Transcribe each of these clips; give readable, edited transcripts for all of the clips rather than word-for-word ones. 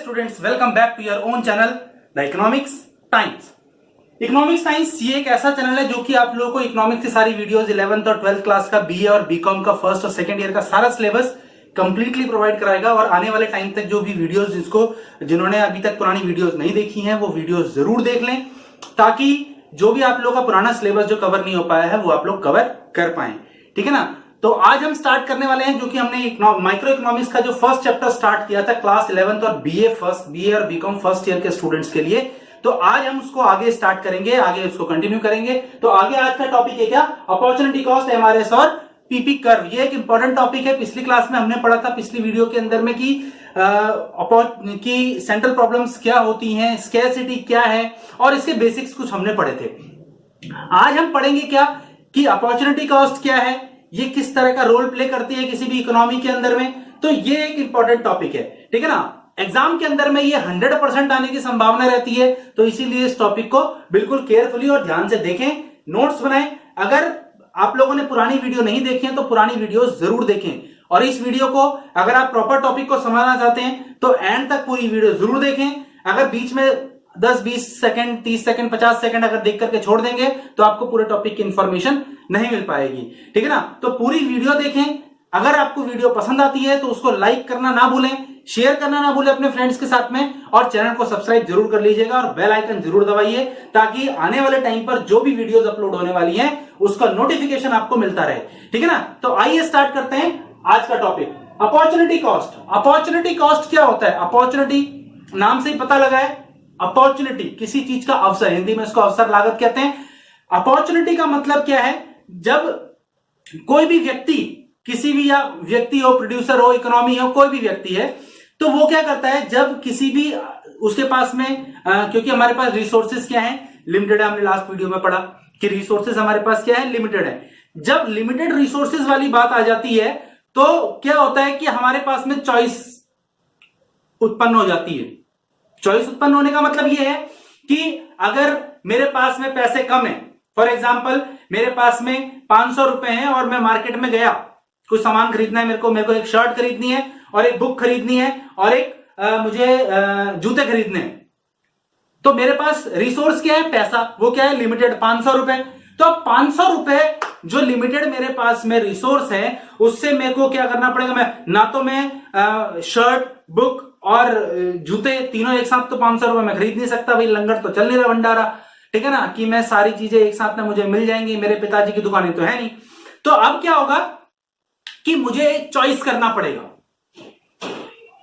students, welcome back to your own channel, The Economics Times. Economics times ये एक ऐसा channel है जो कि आप लोगों को इकोनॉमिक्स की सारी वीडियोस 11th और 12th क्लास का बीए और बीकॉम का फर्स्ट और सेकंड ईयर का सारा सिलेबस कंप्लीटली प्रोवाइड कराएगा। और आने वाले टाइम तक जो भी वीडियोस जिन्होंने अभी तक पुरानी वीडियोस नहीं देखी हैं वो वीडियोस जरूर देख लें, ताकि जो भी आप लोगों का पुराना सिलेबस जो कवर नहीं हो पाया है वो आप लोग कवर कर पाए। ठीक है ना। तो आज हम स्टार्ट करने वाले हैं जो कि हमने माइक्रो इकोनॉमिक्स का जो फर्स्ट चैप्टर स्टार्ट किया था क्लास 11th और बीए और बीकॉम फर्स्ट ईयर के स्टूडेंट्स के लिए। तो आज हम उसको आगे स्टार्ट करेंगे, आगे उसको कंटिन्यू करेंगे। तो आगे आज का टॉपिक है क्या? अपॉर्चुनिटी कॉस्ट, एमआरएस और पीपी कर्व। ये एक इंपॉर्टेंट टॉपिक है। पिछली क्लास में हमने पढ़ा था, पिछली वीडियो के अंदर में कि सेंट्रल प्रॉब्लम्स क्या होती हैं, स्कैरसिटी क्या है और इसके बेसिक्स कुछ हमने पढ़े थे। आज हम पढ़ेंगे क्या कि अपॉर्चुनिटी कॉस्ट क्या है, ये किस तरह का रोल प्ले करती है किसी भी इकोनॉमी के अंदर में। तो ये एक इंपॉर्टेंट टॉपिक है। ठीक है ना। एग्जाम के अंदर में ये 100% आने की संभावना रहती है, तो इसीलिए इस टॉपिक को बिल्कुल केयरफुली और ध्यान से देखें, नोट्स बनाएं। अगर आप लोगों ने पुरानी वीडियो नहीं देखी है तो पुरानी वीडियो जरूर देखें, और इस वीडियो को अगर आप प्रॉपर टॉपिक को समझना चाहते हैं तो एंड तक पूरी वीडियो जरूर देखें। अगर बीच में 10-20 सेकंड, 30 सेकंड, 50 सेकंड अगर देख करके छोड़ देंगे तो आपको पूरे टॉपिक की इंफॉर्मेशन नहीं मिल पाएगी। ठीक है ना। तो पूरी वीडियो देखें। अगर आपको वीडियो पसंद आती है तो उसको लाइक करना ना भूलें, शेयर करना ना भूलें अपने फ्रेंड्स के साथ में, और चैनल को सब्सक्राइब जरूर कर लीजिएगा और बेल आइकन जरूर दबाइए, ताकि आने वाले टाइम पर जो भी वीडियोस अपलोड होने वाली हैं उसका नोटिफिकेशन आपको मिलता रहे। ठीक है ना। तो आइए स्टार्ट करते हैं आज का topic, opportunity cost. Opportunity cost क्या होता है? अपॉर्चुनिटी नाम से ही पता लगा है, अपॉर्चुनिटी किसी चीज का अवसर, हिंदी में इसको अवसर लागत कहते हैं। अपॉर्चुनिटी का मतलब क्या है? जब कोई भी व्यक्ति, किसी भी या व्यक्ति हो, प्रोड्यूसर हो, इकोनॉमी हो, कोई भी व्यक्ति है, तो वो क्या करता है, जब किसी भी उसके पास में क्योंकि हमारे पास रिसोर्सेज क्या है, लिमिटेड है। हमने लास्ट वीडियो में पढ़ा कि रिसोर्सेज हमारे पास क्या है, लिमिटेड है। जब लिमिटेड रिसोर्सेज वाली बात आ जाती है तो क्या होता है कि हमारे पास में चॉइस उत्पन्न हो जाती है। चॉइस उत्पन्न होने का मतलब यह है कि अगर मेरे पास में पैसे कम है, फॉर एग्जाम्पल मेरे पास में 500 रुपए हैं और मैं मार्केट में गया, कुछ सामान खरीदना है, मेरे को एक शर्ट खरीदनी है और एक बुक खरीदनी है और एक मुझे जूते खरीदने हैं। तो मेरे पास रिसोर्स क्या है? पैसा। वो क्या है? लिमिटेड, 500 रुपए। तो 500 रुपए जो लिमिटेड मेरे पास में रिसोर्स है, उससे मेरे को क्या करना पड़ेगा? मैं शर्ट, बुक और जूते तीनों एक साथ तो 500 रुपए में खरीद नहीं सकता भाई, लंगर तो चल नहीं रहा भंडारा। ठीक है ना, कि मैं सारी चीजें एक साथ में मुझे मिल जाएंगी, मेरे पिताजी की दुकानें तो है नहीं। तो अब क्या होगा कि मुझे चॉइस करना पड़ेगा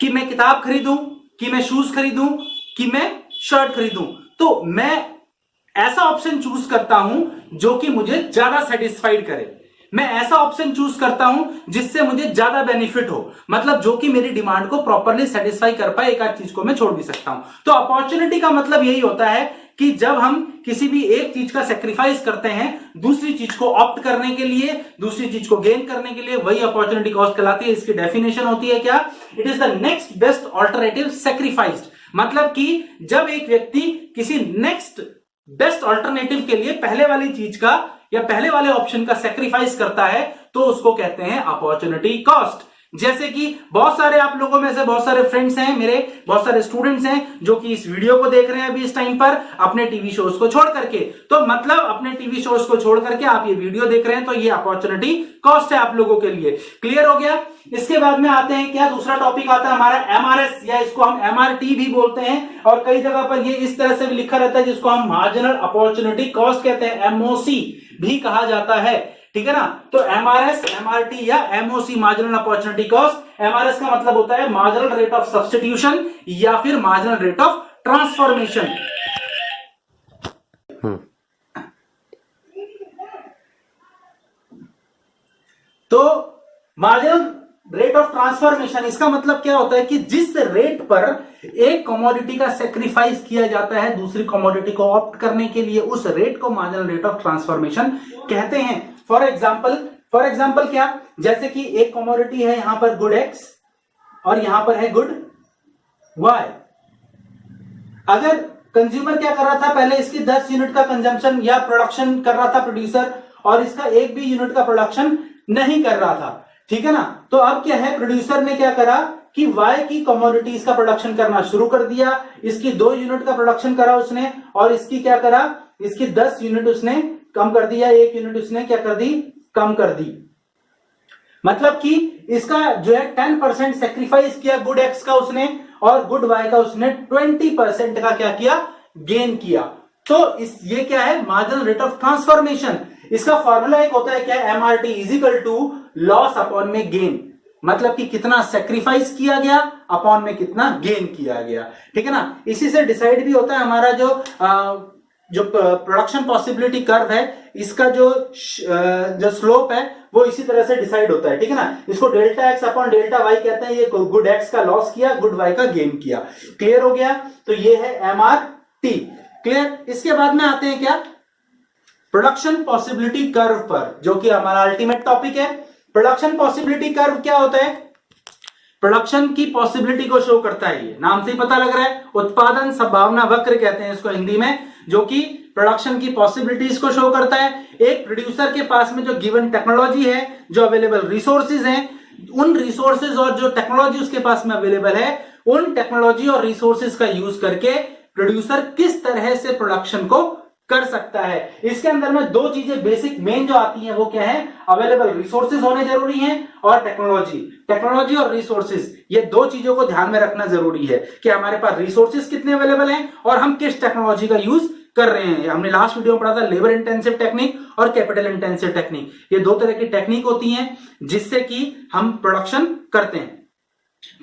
कि मैं किताब खरीदूं, कि मैं शूज खरीदूं, कि मैं शर्ट खरीदूं। तो मैं ऐसा ऑप्शन चूज करता हूं जो कि मुझे ज्यादा सेटिस्फाइड करे। मैं ऐसा ऑप्शन चूज करता हूं जिससे मुझे ज्यादा बेनिफिट हो, मतलब जो कि मेरी डिमांड को प्रॉपरली सेटिस्फाई कर पाए। एक आध चीज को मैं छोड़ भी सकता हूं। तो अपॉर्चुनिटी का मतलब यही होता है कि जब हम किसी भी एक चीज का सेक्रीफाइस करते हैं दूसरी चीज को ऑप्ट करने के लिए, दूसरी चीज को गेन करने के लिए, वही अपॉर्चुनिटी कॉस्ट कहलाती है। इसकी डेफिनेशन होती है क्या? It is the next best alternative sacrificed. मतलब कि जब एक व्यक्ति किसी नेक्स्ट बेस्ट ऑल्टरनेटिव के लिए पहले वाली चीज का या पहले वाले ऑप्शन का सेक्रीफाइस करता है तो उसको कहते हैं अपॉर्चुनिटी कॉस्ट। जैसे कि बहुत सारे आप लोगों में से बहुत सारे फ्रेंड्स हैं, मेरे बहुत सारे स्टूडेंट्स हैं जो कि इस वीडियो को देख रहे हैं अभी इस टाइम पर अपने टीवी शोज को छोड़ करके। तो मतलब अपने टीवी शोज को छोड़ करके आप ये वीडियो देख रहे हैं, तो ये अपॉर्चुनिटी कॉस्ट है आप लोगों के लिए। क्लियर हो गया। इसके बाद में आते हैं क्या, दूसरा टॉपिक आता है हमारा एमआरएस, या इसको हम एमआरटी भी बोलते हैं, और कई जगह पर ये इस तरह से भी लिखा रहता है जिसको हम मार्जिनल अपॉर्चुनिटी कॉस्ट कहते हैं, एमओसी भी कहा जाता है। ठीक है ना। तो एमआरएस, एमआरटी या MOC, marginal opportunity cost. MRS का मतलब होता है मार्जिनल रेट ऑफ सब्स्टिट्यूशन या फिर मार्जिनल रेट ऑफ ट्रांसफॉर्मेशन। तो मार्जिनल रेट ऑफ ट्रांसफॉर्मेशन, इसका मतलब क्या होता है कि जिस रेट पर एक कमोडिटी का सेक्रीफाइस किया जाता है दूसरी कमोडिटी को ऑप्ट करने के लिए, उस रेट को मार्जिनल रेट ऑफ ट्रांसफॉर्मेशन कहते हैं। फॉर एग्जाम्पल क्या? जैसे कि एक कमोडिटी है यहां पर गुड एक्स और यहां पर है गुड वाई। अगर कंज्यूमर क्या कर रहा था, पहले इसकी 10 यूनिट का कंजम्पशन या प्रोडक्शन कर रहा था प्रोड्यूसर, और इसका 1 भी यूनिट का प्रोडक्शन नहीं कर रहा था। ठीक है ना। तो अब क्या है, प्रोड्यूसर ने क्या करा कि Y की कमोडिटीज का प्रोडक्शन करना शुरू कर दिया, इसकी 2 यूनिट का प्रोडक्शन करा उसने, और इसकी क्या करा, इसकी 10 यूनिट उसने कम कर दिया, 1 यूनिट उसने क्या कर दी, कम कर दी। मतलब कि इसका जो है 10% सेक्रीफाइस किया गुड एक्स का उसने, और गुड वाई का उसने 20% का क्या किया, गेन किया। तो ये क्या है, मार्जिनल रेट ऑफ ट्रांसफॉर्मेशन। इसका फॉर्मूला एक होता है क्या, MRT is equal to loss upon में गेन, मतलब कि कितना सेक्रीफाइस किया गया अपॉन में कितना गेन किया गया, ठीक है ना। इसी से डिसाइड भी होता है हमारा जो प्रोडक्शन पॉसिबिलिटी कर्व है, इसका जो स्लोप है वो इसी तरह से डिसाइड होता है, ठीक है ना। इसको delta X upon delta Y कहते हैं। ये गुड एक्स का लॉस किया, गुड वाई का गेन किया। क्लियर हो गया। तो ये है MRT। क्लियर। इसके बाद में आते हैं क्या, प्रोडक्शन पॉसिबिलिटी कर्व पर, जो कि हमारा अल्टीमेट टॉपिक है। प्रोडक्शन पॉसिबिलिटी कर्व क्या होता है, प्रोडक्शन की पॉसिबिलिटी को शो करता है। ये नाम से ही पता लग रहा है, उत्पादन संभावना वक्र कहते हैं इसको हिंदी में, जो कि प्रोडक्शन की पॉसिबिलिटीज को शो करता है। एक प्रोड्यूसर के पास में जो गिवन टेक्नोलॉजी है, जो अवेलेबल रिसोर्सेज हैं, उन रिसोर्सेज और जो टेक्नोलॉजी उसके पास में अवेलेबल है, उन टेक्नोलॉजी और रिसोर्सेज का यूज करके प्रोड्यूसर किस तरह से प्रोडक्शन को कर सकता है। इसके अंदर में 2 चीजें बेसिक मेन जो आती हैं वो क्या है, अवेलेबल रिसोर्सेज होने जरूरी हैं और टेक्नोलॉजी और रिसोर्सेज, ये 2 चीजों को ध्यान में रखना जरूरी है कि हमारे पास रिसोर्सेज कितने अवेलेबल हैं और हम किस टेक्नोलॉजी का यूज कर रहे हैं। हमने लास्ट वीडियो में पढ़ा था लेबर इंटेंसिव टेक्निक और कैपिटल इंटेंसिव टेक्निक। ये 2 तरह की टेक्निक होती हैं जिससे कि हम प्रोडक्शन करते हैं,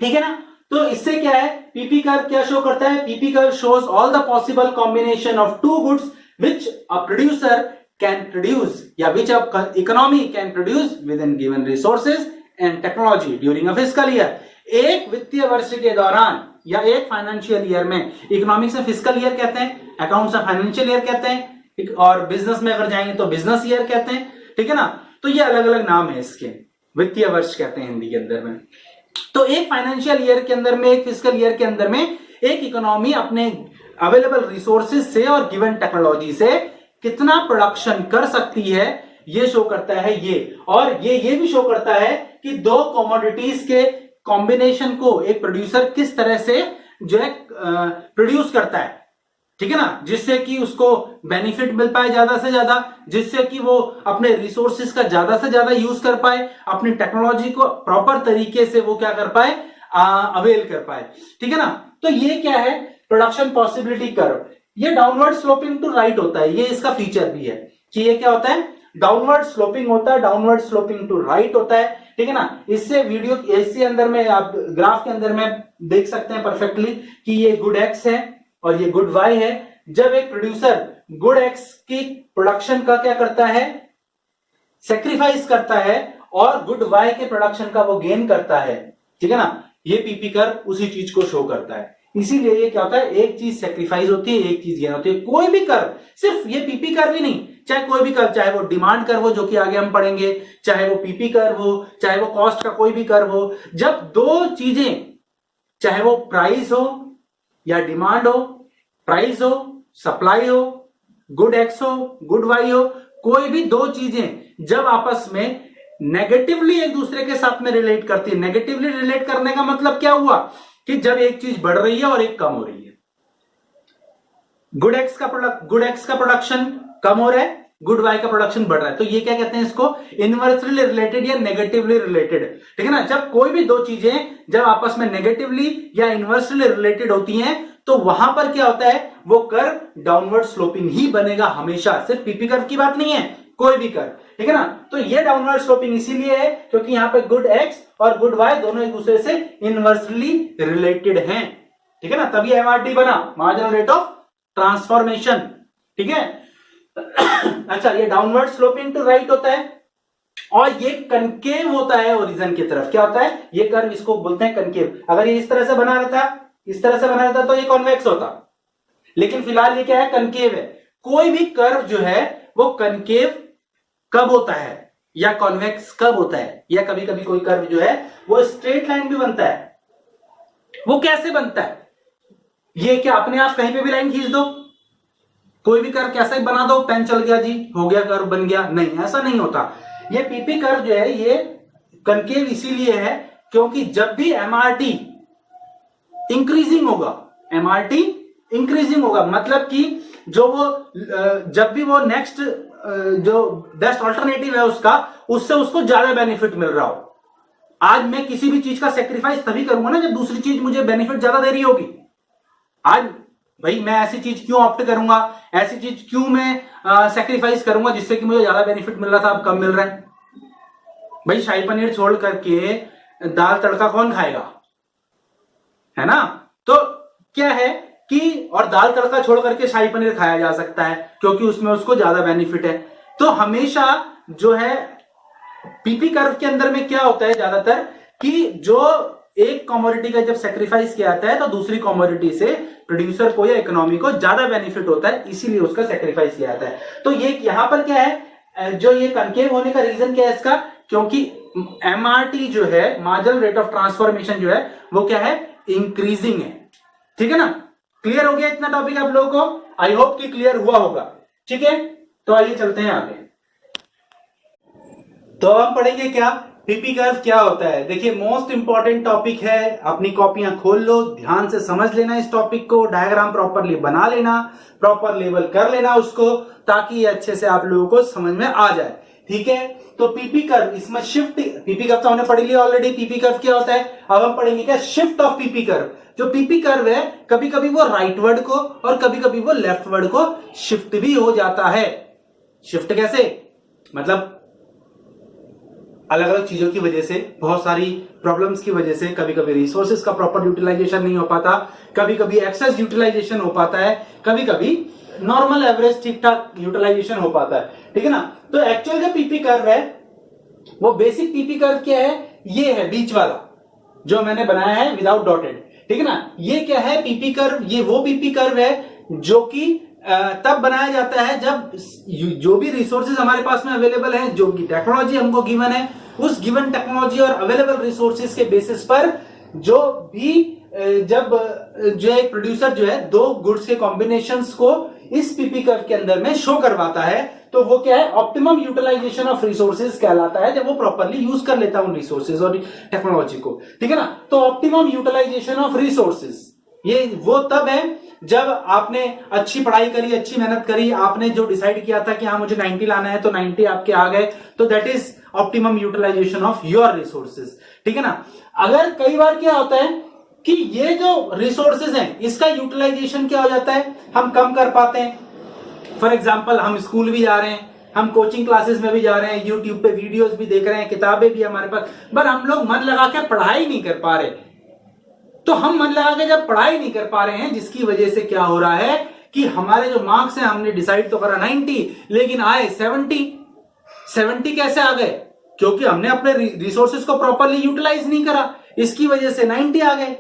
ठीक है ना। तो इससे क्या है, पीपी कर्व क्या शो करता है, PP curve shows all the possible combination of 2 goods which a producer can produce या which a economy can produce within given resources and technology during a fiscal year। एक वित्तीय वर्ष के दौरान या एक फाइनेंशियल ईयर में, इकोनॉमिक्स में फिस्कल ईयर कहते हैं, अकाउंट्स में फाइनेंशियल ईयर कहते हैं, और बिजनेस में अगर जाएंगे तो बिजनेस ईयर कहते हैं, ठीक है ना। तो ये अलग अलग नाम है इसके, वित्तीय वर्ष कहते हैं हिंदी के अंदर में। तो एक फाइनेंशियल ईयर के अंदर में, एक फिस्कल ईयर के अंदर में एक इकोनॉमी अपने अवेलेबल रिसोर्सेज से और गिवन टेक्नोलॉजी से कितना प्रोडक्शन कर सकती है, ये शो करता है ये। और ये भी शो करता है कि 2 कमोडिटीज के कॉम्बिनेशन को एक प्रोड्यूसर किस तरह से जो है प्रोड्यूस करता है, ठीक है ना, जिससे कि उसको बेनिफिट मिल पाए ज्यादा से ज्यादा, जिससे कि वो अपने रिसोर्सेज का ज्यादा से ज्यादा यूज कर पाए, अपनी टेक्नोलॉजी को प्रॉपर तरीके से वो क्या कर पाए, अवेल कर पाए, ठीक है ना। तो ये क्या है, प्रोडक्शन पॉसिबिलिटी कर्व। ये डाउनवर्ड स्लोपिंग टू राइट होता है, ये इसका फीचर भी है कि ये क्या होता है, डाउनवर्ड स्लोपिंग होता है, डाउनवर्ड स्लोपिंग टू राइट होता है, ठीक है ना। इससे वीडियो इसके अंदर में आप ग्राफ के अंदर में देख सकते हैं परफेक्टली कि ये गुड एक्स है और ये गुड वाई है। जब एक प्रोड्यूसर गुड एक्स की प्रोडक्शन का क्या करता है, सेक्रीफाइस करता है, और गुड वाई के प्रोडक्शन का वो गेन करता है, ठीक है ना, ये पीपी कर्व उसी चीज को शो करता है। इसीलिए ये क्या होता है, एक चीज सेक्रीफाइस होती है, एक चीज गेन होती है। कोई भी कर्व, सिर्फ ये पीपी कर्व ही नहीं, चाहे कोई भी कर्व, चाहे वो डिमांड कर्व हो जो कि आगे हम पढ़ेंगे, चाहे वो पीपी कर्व हो, चाहे वो कॉस्ट का कोई भी कर्व हो, जब 2 चीजें, चाहे वो प्राइस हो या डिमांड हो, प्राइस हो, सप्लाई हो, गुड एक्स हो, गुड वाई हो, कोई भी 2 चीजें जब आपस में नेगेटिवली एक दूसरे के साथ में रिलेट करती है। नेगेटिवली रिलेट करने का मतलब क्या हुआ कि जब एक चीज बढ़ रही है और एक कम हो रही है। गुड एक्स का प्रोडक्शन कम हो रहा है, गुड वाई का प्रोडक्शन बढ़ रहा है, तो ये क्या कहते हैं, इसको इनवर्सली रिलेटेड या नेगेटिवली रिलेटेड, ठीक है ना। जब कोई भी 2 चीजें जब आपस में नेगेटिवली या इनवर्सली रिलेटेड होती हैं, तो वहां पर क्या होता है, वो कर्व डाउनवर्ड स्लोपिंग ही बनेगा हमेशा। सिर्फ पीपी कर्व की बात नहीं है, कोई भी कर्व, ठीक है ना। तो ये डाउनवर्ड स्लोपिंग इसीलिए है क्योंकि यहां पे गुड एक्स और गुड वाई दोनों एक दूसरे से इनवर्सली रिलेटेड हैं, ठीक है ना। तभी एमआरटी बना, मार्जिनल रेट ऑफ ट्रांसफॉर्मेशन, ठीक है। अच्छा, ये डाउनवर्ड स्लोपिंग टू राइट होता है और ये कनकेव होता है ओरिजिन की तरफ। क्या होता है, ये कर्व इसको बोलते हैं कनकेव। अगर ये इस तरह से बना रहता, इस तरह से बना रहता तो ये कॉन्वेक्स होता, लेकिन फिलहाल ये क्या है, कनकेव है। कोई भी कर्व जो है वो कनकेव कब होता है या कॉन्वेक्स कब होता है, या कभी कभी कोई कर्व जो है वो स्ट्रेट लाइन भी बनता है। वो कैसे बनता है, ये क्या अपने आप कहीं पे भी लाइन खींच दो, कोई भी कर्व कैसे बना दो, पेन चल गया जी, हो गया कर्व बन गया, नहीं, ऐसा नहीं होता। ये पीपी कर्व जो है ये कनकेव इसीलिए है क्योंकि जब भी एमआरटी इंक्रीजिंग होगा, एमआरटी इंक्रीजिंग होगा मतलब कि जो वो जब भी वो नेक्स्ट जो बेस्ट ऑल्टरनेटिव है उसका, उससे उसको ज्यादा बेनिफिट मिल रहा हो। आज मैं किसी भी चीज का सेक्रीफाइस तभी करूंगा ना जब दूसरी चीज मुझे बेनिफिट ज्यादा दे रही होगी। आज भाई मैं ऐसी चीज क्यों ऑप्ट करूंगा, ऐसी चीज क्यों मैं सेक्रीफाइस करूंगा जिससे कि मुझे ज्यादा बेनिफिट मिल रहा था, अब कम मिल रहा है। भाई शाही पनीर छोड़ करके दाल तड़का कौन खाएगा, है ना। तो क्या है कि और दाल तड़का छोड़ करके शाही पनीर खाया जा सकता है क्योंकि उसमें उसको ज्यादा बेनिफिट है। तो हमेशा जो है पीपी कर्व के अंदर में क्या होता है ज्यादातर कि जो एक कमोडिटी का जब सेक्रीफाइस किया जाता है तो दूसरी कमोडिटी से प्रोड्यूसर को या इकोनॉमी को ज्यादा बेनिफिट होता है, इसीलिए उसका सेक्रीफाइस किया जाता है। तो ये यहां पर क्या है, जो ये कनकेव होने का रीजन क्या है इसका, क्योंकि एमआरटी जो है, मार्जिनल रेट ऑफ ट्रांसफॉर्मेशन जो है वो क्या है, इंक्रीजिंग है। ठीक है ना। क्लियर हो गया इतना टॉपिक आप लोगों को? आई होप कि क्लियर हुआ होगा। ठीक है, तो आइए चलते हैं आगे। तो हम पढ़ेंगे क्या, पीपी कर्व क्या होता है। देखिए मोस्ट इंपॉर्टेंट टॉपिक है, अपनी कॉपियां खोल लो, ध्यान से समझ लेना इस टॉपिक को, डायग्राम प्रॉपरली बना लेना, प्रॉपर लेबल कर लेना उसको, ताकि अच्छे से आप लोगों को समझ में आ जाए। ठीक है, तो पीपी कर्व, इसमें शिफ्ट, पीपी कर्व तो हमने पढ़ लिया ऑलरेडी, पीपी कर्व क्या होता है। अब हम पढ़ेंगे क्या, शिफ्ट ऑफ पीपी कर्व। जो पीपी कर्व है कभी कभी वो राइटवर्ड को और कभी कभी वो लेफ्टवर्ड को शिफ्ट भी हो जाता है। शिफ्ट कैसे, मतलब अलग अलग चीजों की वजह से, बहुत सारी प्रॉब्लम्स की वजह से, कभी कभी रिसोर्सेज का प्रॉपर यूटिलाइजेशन नहीं हो पाता, कभी कभी एक्सेस यूटिलाइजेशन हो पाता है, कभी कभी नॉर्मल एवरेज ठीक ठाक यूटिलाइजेशन हो पाता है। ठीक है ना। तो एक्चुअल जो पीपी कर्व है वो बेसिक पीपी कर्व क्या है, ये है बीच वाला जो मैंने बनाया है विदाउट डॉटेड। ठीक है ना। ये क्या है पीपी कर्व, ये वो पीपी कर्व है जो कि तब बनाया जाता है जब जो भी रिसोर्सेज हमारे पास में अवेलेबल है, जो भी टेक्नोलॉजी हमको गिवन है, उस गिवन टेक्नोलॉजी और अवेलेबल रिसोर्सेज के बेसिस पर जो भी जब जो एक प्रोड्यूसर जो है दो गुड्स के कॉम्बिनेशंस को इस पीपी कर्व के अंदर में शो करवाता है, तो वो क्या है, ऑप्टिमम यूटिलाइजेशन ऑफ रिसोर्सेज कहलाता है, जब वो प्रॉपरली यूज कर लेता है उन रिसोर्सेज और टेक्नोलॉजी को। ठीक है ना। तो ऑप्टिमम यूटिलाइजेशन ऑफ रिसोर्सेज ये वो तब है जब आपने अच्छी पढ़ाई करी, अच्छी मेहनत करी, आपने जो डिसाइड किया था कि हाँ मुझे 90 लाना है, तो 90 आपके आ गए, तो that is optimum utilisation of your resources. ठीक है ना। अगर कई बार क्या होता है कि ये जो रिसोर्सेज हैं इसका यूटिलाइजेशन क्या हो जाता है, हम कम कर पाते हैं। फॉर एग्जाम्पल हम स्कूल भी जा रहे हैं, हम कोचिंग क्लासेस में भी जा रहे हैं, यूट्यूब पे वीडियोस भी देख रहे हैं, किताबें भी हमारे पास, पर हम लोग मन लगा के पढ़ाई नहीं कर पा रहे। तो हम मन लगा के जब पढ़ाई नहीं कर पा रहे हैं, जिसकी वजह से क्या हो रहा है कि हमारे जो मार्क्स हैं, हमने डिसाइड तो करा 90 लेकिन आए 70 कैसे आ गए, क्योंकि हमने अपने रिसोर्सेज को प्रॉपरली यूटिलाइज नहीं करा, इसकी वजह से 90 आ गए,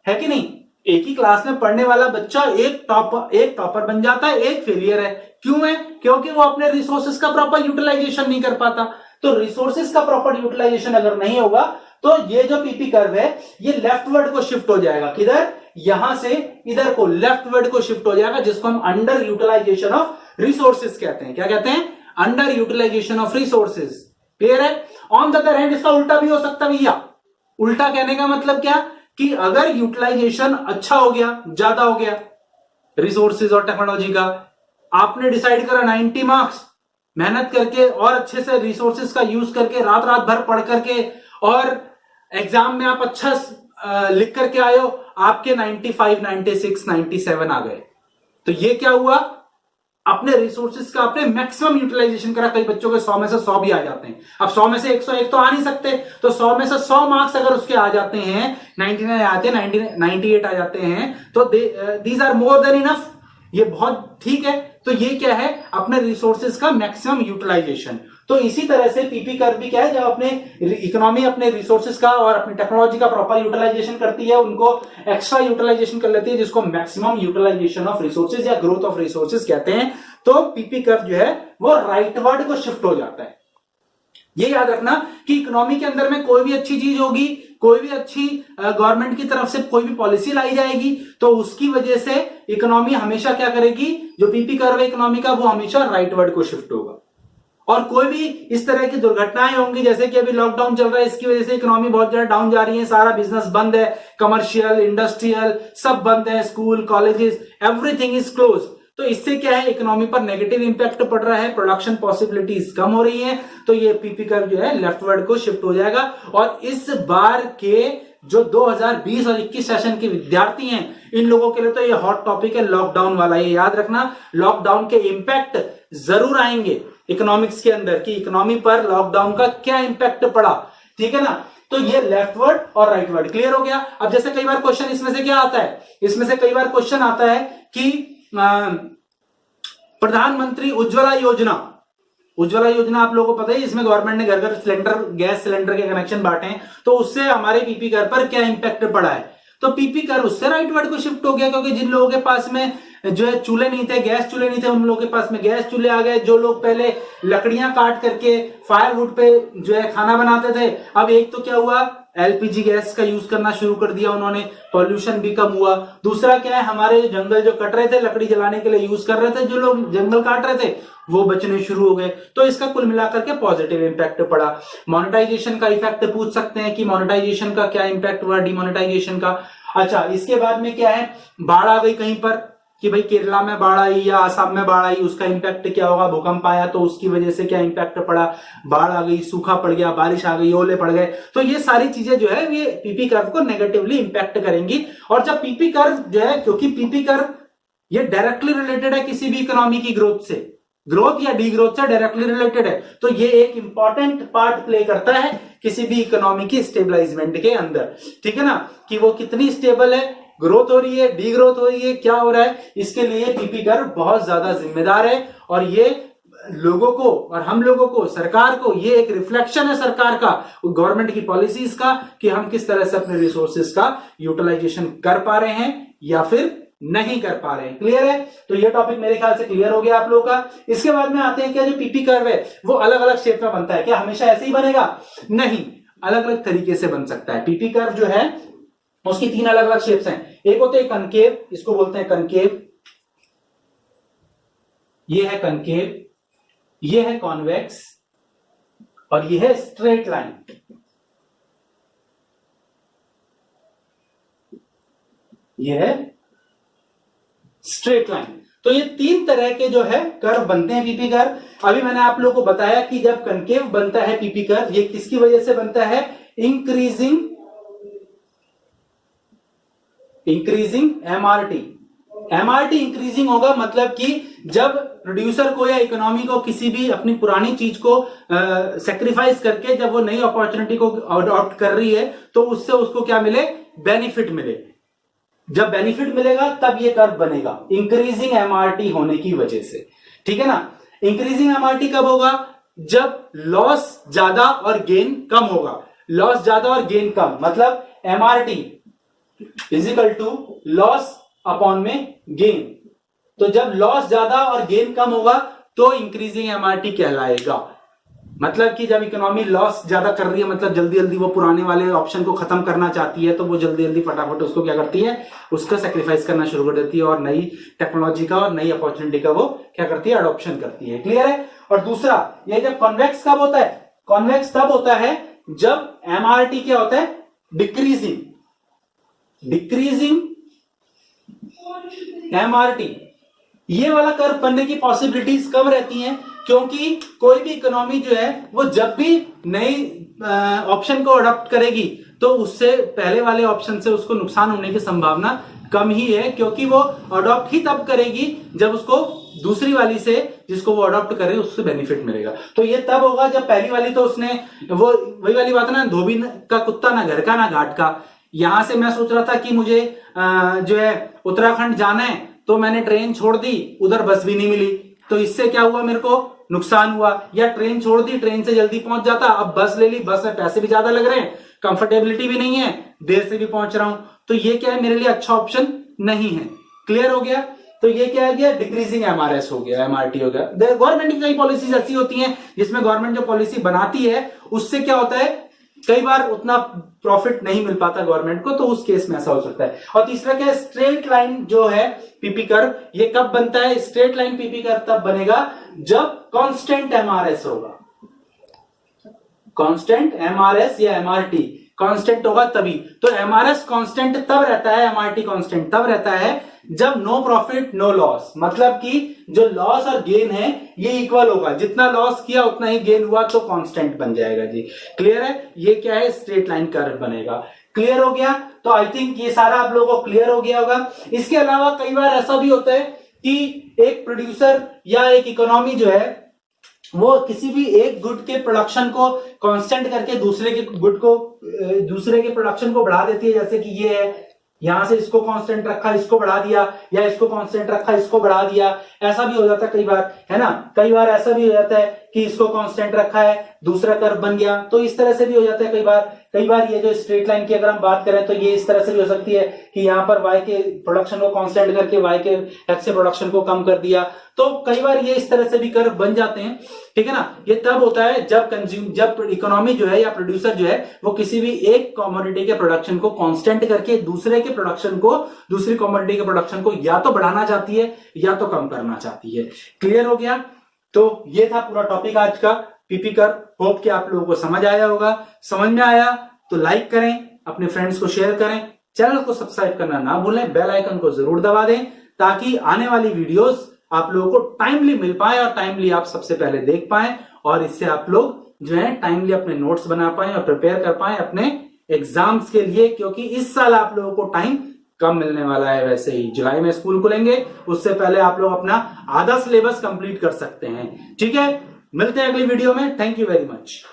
है कि नहीं। एक ही क्लास में पढ़ने वाला बच्चा एक टॉपर बन जाता है, एक फेलियर है। क्यों है, क्योंकि वो अपने रिसोर्सेज का प्रॉपर यूटिलाइजेशन नहीं कर पाता। तो रिसोर्सेज का प्रॉपर यूटिलाइजेशन अगर नहीं होगा तो ये जो पीपी कर्व है ये लेफ्टवर्ड को शिफ्ट हो जाएगा, किधर, यहां से इधर को लेफ्टवर्ड को शिफ्ट हो जाएगा, जिसको हम अंडर यूटिलाइजेशन ऑफ रिसोर्सेज कहते हैं। क्या कहते हैं, under utilisation of resources. Clear है। ऑन द अदर हैंड इसका उल्टा भी हो सकता है भैया। उल्टा कहने का मतलब क्या कि अगर यूटिलाइजेशन अच्छा हो गया, ज्यादा हो गया रिसोर्सेज और टेक्नोलॉजी का, आपने डिसाइड करा 90 मार्क्स, मेहनत करके और अच्छे से रिसोर्सेज का यूज करके, रात रात भर पढ़ करके, और एग्जाम में आप अच्छा लिख करके आए हो, आपके 95, 96, 97 आ गए। तो ये क्या हुआ, अपने रिसोर्सेज का आपने मैक्सिमम यूटिलाइजेशन करा। कई बच्चों के 100 में से 100 भी आ जाते हैं। अब 100 में से 101 तो आ नहीं सकते, तो 100 में से 100 मार्क्स अगर उसके आ जाते हैं, 99 आते हैं, 98 आ जाते हैं, तो these are more than enough, ये बहुत ठीक है। तो ये क्या है, अपने रिसोर्सेज का मैक्सिमम यूटिलाइजेशन। तो इसी तरह से पीपी कर्व भी क्या है, जब अपने इकोनॉमी अपने रिसोर्सेज का और अपनी टेक्नोलॉजी का प्रॉपर यूटिलाइजेशन करती है, उनको एक्स्ट्रा यूटिलाइजेशन कर लेती है, जिसको मैक्सिमम यूटिलाइजेशन ऑफ रिसोर्सेज या ग्रोथ ऑफ रिसोर्सेज कहते हैं। तो पीपी कर्व जो है वो राइटवर्ड को शिफ्ट हो जाता है। ये याद रखना कि इकोनॉमी के अंदर में कोई भी अच्छी चीज होगी, कोई भी अच्छी गवर्नमेंट की तरफ से कोई भी पॉलिसी लाई जाएगी, तो उसकी वजह से इकोनॉमी हमेशा क्या करेगी, जो पीपी कर्व है इकोनॉमी का, वो हमेशा राइटवर्ड को शिफ्ट होगा। और कोई भी इस तरह की दुर्घटनाएं होंगी, जैसे कि अभी लॉकडाउन चल रहा है, इसकी वजह से इकोनॉमी बहुत ज्यादा डाउन जा रही है, सारा बिजनेस बंद है, कमर्शियल, इंडस्ट्रियल सब बंद है, school, colleges, everything is close. तो इससे क्या है, इकोनॉमी पर नेगेटिव इंपैक्ट पड़ रहा है, प्रोडक्शन पॉसिबिलिटीज कम हो रही है, तो ये पीपी कर्व जो है लेफ्टवर्ड को शिफ्ट हो जाएगा। और इस बार के जो 2020 और 21 सेशन के विद्यार्थी हैं, इन लोगों के लिए तो ये हॉट टॉपिक है लॉकडाउन वाला। ये याद रखना, लॉकडाउन के इंपैक्ट जरूर आएंगे इकोनॉमिक्स के अंदर, कि इकोनॉमी पर लॉकडाउन का क्या इंपैक्ट पड़ा, ठीक है ना। तो ये लेफ्टवर्ड और राइटवर्ड क्लियर हो गया। अब जैसे कई बार क्वेश्चन इसमें से क्या आता है, इसमें से कई बार क्वेश्चन आता है कि प्रधानमंत्री उज्ज्वला योजना, उज्ज्वला योजना आप लोगों को पता है, इसमें गवर्नमेंट ने घर घर सिलेंडर, गैस सिलेंडर के कनेक्शन बांटे हैं, तो उससे हमारे पीपी कर पर क्या इंपैक्ट पड़ा है, तो पीपी कर उससे राइटवर्ड को शिफ्ट हो गया, क्योंकि जिन लोगों के पास में जो है चूल्हे नहीं थे, गैस चूल्हे नहीं थे, उन लोगों के पास में गैस चूल्हे आ गए। जो लोग पहले लकड़ियां काट करके फायरवुड पे जो है खाना बनाते थे, अब एक तो क्या हुआ, एलपीजी गैस का यूज करना शुरू कर दिया उन्होंने, पॉल्यूशन भी कम हुआ। दूसरा क्या है, हमारे जंगल जो कट रहे थे लकड़ी जलाने के लिए यूज कर रहे थे, जो लोग जंगल काट रहे थे वो बचने शुरू हो गए। तो इसका कुल मिलाकर के पॉजिटिव इंपैक्ट पड़ा। मोनेटाइजेशन का इफेक्ट पूछ सकते हैं कि मोनेटाइजेशन का क्या इंपैक्ट हुआ, डिमोनेटाइजेशन का। अच्छा, इसके बाद में क्या है, बाढ़ आ गई कहीं पर, कि भाई केरला में बाढ़ आई या आसाम में बाढ़ आई, उसका इंपैक्ट क्या होगा, भूकंप आया तो उसकी वजह से क्या इंपैक्ट पड़ा, बाढ़ आ गई, सूखा पड़ गया, बारिश आ गई, ओले पड़ गए। तो ये सारी चीजें जो है ये पीपी कर्व को नेगेटिवली इंपैक्ट करेंगी। और जब पीपी कर्व जो है, क्योंकि पीपी कर्व ये डायरेक्टली रिलेटेड है किसी भी इकोनॉमी की ग्रोथ से, ग्रोथ या डी ग्रोथ से डायरेक्टली रिलेटेड है, तो ये एक इंपॉर्टेंट पार्ट प्ले करता है किसी भी इकोनॉमी की स्टेबलाइजमेंट के अंदर, ठीक है ना, कि वो कितनी स्टेबल है, ग्रोथ हो रही है, डी ग्रोथ हो रही है, क्या हो रहा है, इसके लिए पीपी कर्व बहुत ज्यादा जिम्मेदार है। और ये लोगों को और हम लोगों को, सरकार को, ये एक रिफ्लेक्शन है सरकार का, गवर्नमेंट की पॉलिसीज का, कि हम किस तरह से अपने रिसोर्सेज का यूटिलाइजेशन कर पा रहे हैं या फिर नहीं कर पा रहे हैं। क्लियर है? तो ये टॉपिक मेरे ख्याल से क्लियर हो गया आप लोगों का। इसके बाद में आते हैं क्या, जो पीपी कर्व है वो अलग अलग शेप में बनता है, क्या हमेशा ऐसे ही बनेगा? नहीं, अलग अलग तरीके से बन सकता है। पीपी कर्व जो है उसकी 3 अलग अलग शेप्स हैं। एक होते हैं कनकेव, इसको बोलते हैं कनकेव, ये है कनकेव, ये है कॉन्वेक्स, और ये है स्ट्रेट लाइन। ये है स्ट्रेट लाइन। तो ये 3 तरह के जो है कर्व बनते हैं पीपी कर्व। अभी मैंने आप लोगों को बताया कि जब कनकेव बनता है पीपी कर्व, ये किसकी वजह से बनता है? Increasing MRT. एमआरटी इंक्रीजिंग होगा, मतलब कि जब प्रोड्यूसर को या इकोनॉमी को किसी भी अपनी पुरानी चीज को सेक्रीफाइस करके जब वो नई अपॉर्चुनिटी को अडॉप्ट कर रही है, तो उससे उसको क्या मिले? बेनिफिट मिले। जब बेनिफिट मिलेगा तब ये कर्व बनेगा, इंक्रीजिंग एमआरटी होने की वजह से, ठीक है ना। इंक्रीजिंग एमआरटी कब होगा? जब लॉस ज्यादा और गेन कम होगा। लॉस ज्यादा और गेन कम, मतलब MRT is equal to loss upon में गेन। तो जब लॉस ज्यादा और गेन कम होगा तो इंक्रीजिंग एमआरटी कहलाएगा। मतलब कि जब इकोनॉमी लॉस ज्यादा कर रही है, मतलब जल्दी जल्दी वो पुराने वाले ऑप्शन को खत्म करना चाहती है, तो वो जल्दी जल्दी फटाफट उसको क्या करती है? उसका सेक्रीफाइस करना शुरू कर देती है और नई टेक्नोलॉजी का और नई अपॉर्चुनिटी का वो क्या करती है? अडॉप्शन करती है। क्लियर है? और दूसरा, ये जब कॉन्वेक्स कब होता है? कॉन्वेक्स तब होता है जब एमआरटी क्या होता है? Decreasing MRT. ये वाला कर्व बनने की पॉसिबिलिटीज कम रहती हैं, क्योंकि कोई भी इकोनॉमी जो है वो जब भी नई ऑप्शन को अडॉप्ट करेगी तो उससे पहले वाले ऑप्शन से उसको नुकसान होने की संभावना कम ही है, क्योंकि वो अडॉप्ट ही तब करेगी जब उसको दूसरी वाली से, जिसको वो अडॉप्ट करे, उससे बेनिफिट मिलेगा। तो ये तब होगा जब पहली वाली तो उसने वो वही वाली बात ना, धोबी का कुत्ता ना घर का ना घाट का। यहां से मैं सोच रहा था कि मुझे जो है उत्तराखंड जाना है, तो मैंने ट्रेन छोड़ दी, उधर बस भी नहीं मिली, तो इससे क्या हुआ? मेरे को नुकसान हुआ। या ट्रेन छोड़ दी, ट्रेन से जल्दी पहुंच जाता, अब बस ले ली, बस में पैसे भी ज्यादा लग रहे हैं, कंफर्टेबिलिटी भी नहीं है, देर से भी पहुंच रहा हूं, तो ये क्या है? मेरे लिए अच्छा ऑप्शन नहीं है। क्लियर हो गया? तो ये क्या है? डिक्रीजिंग एमआरएस हो गया, एमआरटी हो गया। गवर्नमेंट की कई पॉलिसीज ऐसी होती हैं जिसमें गवर्नमेंट जो पॉलिसी बनाती है उससे क्या होता है? कई बार उतना प्रॉफिट नहीं मिल पाता गवर्नमेंट को, तो उस केस में ऐसा हो सकता है। और तीसरा क्या है, स्ट्रेट लाइन जो है पीपी कर्व, ये कब बनता है? स्ट्रेट लाइन पीपी कर्व तब बनेगा जब कांस्टेंट एमआरएस होगा। कांस्टेंट एमआरएस या एमआरटी कांस्टेंट होगा तभी। तो एमआरएस कांस्टेंट तब रहता है, एमआरटी कांस्टेंट तब रहता है जब नो प्रॉफिट नो लॉस, मतलब कि जो लॉस और गेन है ये इक्वल होगा, जितना लॉस किया उतना ही गेन हुआ, तो कांस्टेंट बन जाएगा जी। क्लियर है? ये क्या है, स्ट्रेट लाइन कर्व बनेगा। क्लियर हो गया? तो आई थिंक ये सारा आप लोगों को क्लियर हो गया होगा। इसके अलावा कई बार ऐसा भी होता है कि एक प्रोड्यूसर या एक इकोनॉमी जो है वो किसी भी एक गुड के प्रोडक्शन को कांस्टेंट करके दूसरे के प्रोडक्शन को बढ़ा देती है। जैसे कि ये है, यहां से इसको कांस्टेंट रखा, इसको बढ़ा दिया, या इसको कांस्टेंट रखा, इसको बढ़ा दिया। ऐसा भी हो जाता है कई बार, है ना? कई बार ऐसा भी हो जाता है कि इसको कांस्टेंट रखा है, दूसरा कर्व बन गया, तो इस तरह से भी हो जाता है कई बार। कई बार ये जो स्ट्रेट लाइन की अगर हम बात करें तो ये इस तरह से भी हो सकती है कि यहाँ पर y के प्रोडक्शन को कांस्टेंट करके y के x से प्रोडक्शन को कम कर दिया। तो कई बार ये इस तरह से भी कर्व बन जाते हैं, ठीक है ना? ये तब होता है जब इकोनॉमी जो है या प्रोड्यूसर जो है वो किसी भी एक कमोडिटी के प्रोडक्शन को कांस्टेंट करके दूसरे के प्रोडक्शन को, दूसरी कमोडिटी के प्रोडक्शन को या तो बढ़ाना चाहती है या तो कम करना चाहती है। क्लियर हो गया? तो ये था पूरा टॉपिक आज का पीपी कर्व। होप कि आप लोगों को समझ आया होगा। समझ में आया तो लाइक करें, अपने फ्रेंड्स को शेयर करें, चैनल को सब्सक्राइब करना ना भूलें, बेल आइकन को जरूर दबा दें ताकि आने वाली वीडियोस आप लोगों को टाइमली मिल पाए और टाइमली आप सबसे पहले देख पाएं, और इससे आप लोग जो है टाइमली अपने नोट्स बना पाएं और प्रिपेयर कर पाएं अपने एग्जाम्स के लिए, क्योंकि इस साल आप लोगों को टाइम कम मिलने वाला है। वैसे ही जुलाई में स्कूल खुलेंगे, उससे पहले आप लोग अपना आधा सिलेबस कंप्लीट कर सकते हैं। ठीक है, मिलते हैं अगली वीडियो में। Thank you very much.